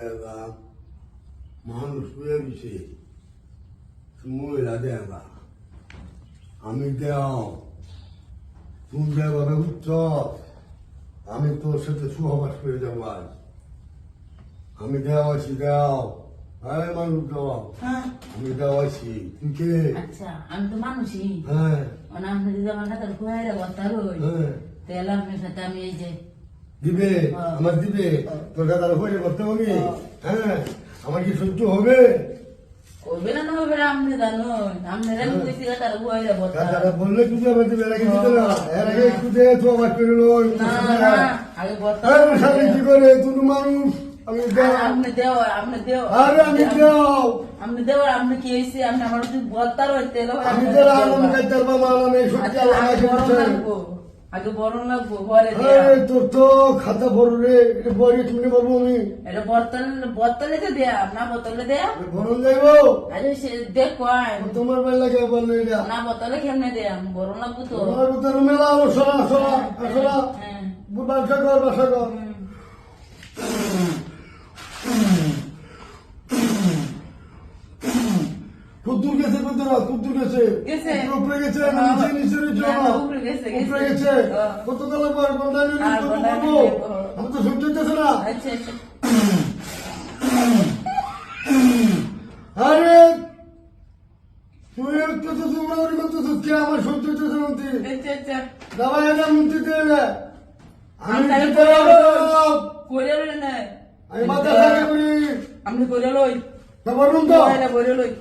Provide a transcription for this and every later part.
দেবা মানুষ হয়ে গেছে মহিলা দেবা আমি দেও তুমি দেবা উচ্চ আমি তোর সাথে সুহবাস করে যাবো আজ আমি দেওয়া আছি দেও হ্যাঁ মানুষ দেওয়া আমি দেওয়া আছি তুই কে আচ্ছা আমি তো মানুষই হ্যাঁ আপনি যদি আমার খাতার খুঁড়াইরা বস্তা রই হ্যাঁ তাহলে আপনার সাথে আমি এই যে দিবে আমার দিবে তোর কাছে হয়ে করতে হবে হ্যাঁ আমার কি সহ্য হবে করবে না না হবে না আপনি জানো আপনারা আমি কইছি খাতার খুঁড়াইরা বস্তা তারা বললে তুই আবার দিবে এর আগে দিতে না এর আগে একটু দে তো আবার করে লো না আগে বস্তা সাথে কি করে তুই মানুষ আমি দেও আপনি দেও আরে আমি দেও আপনি কি হয়েছে আপনি আমার যদি বলতার হইতে আমি তো আমি কাইতার বাবা আমি সত্যি আগে বরণ লাগবো ঘরে আরে তোর তো খাতা ভরো রে এটা বড় তুমি বলবো আমি এটা বোতলে তো দেয়া না বোতলে দেয়া ভরণ যাইবো আরে সে দেখো তোমার বেলা লাগে বললে এটা না বোতলে কেমনে দেয়া বরণ লাগবো তো তোমার ভিতরে মেলা আলো সরা সরা সরা হ্যাঁ বাসা কর বাসা কর কুদ্দুর গেছে কুদ্দুর গেছে উপরে গেছে নিচে নিচে উপরে গেছে কত তালা পর বন্ধানি আমি তো সহ্য হইতেছে না আচ্ছা আচ্ছা আরে তুই একটু তো তোমরা ওরি করতেছ কে আমার সহ্য হইতেছে না তুই আচ্ছা আচ্ছা দাবা এটা মুক্তি দেবে আমি কইরা না আমি মাথা থাকে করি আপনি কইরা লই তোমার রুম তো কইরা লই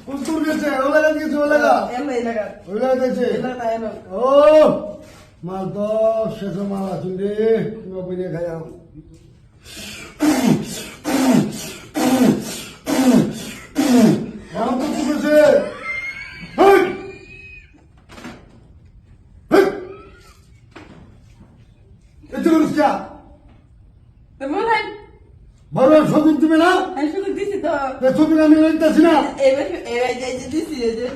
কুদ্দুর গেছে ওলা গেছে ওলা গেছে ও মাল তো শেষ মাল আছেন রে বইনে খাইয়াম মাল তো গেছে এতে করিস কে বলেন বড় সদুর দিবে না আমি শুধু দিছি তো ছবি আমি লইতেছি না এবার দিছি এই যে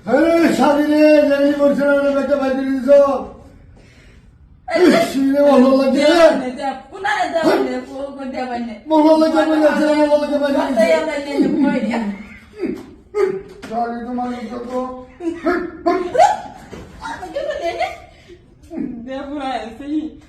আরে শাড়িরে জানি করছে না একটা বাইরে দিছ শিরে ভালো লাগে ভালো লাগে ভালো লাগে বাইরে শাড়ি তোমার তো Devo essere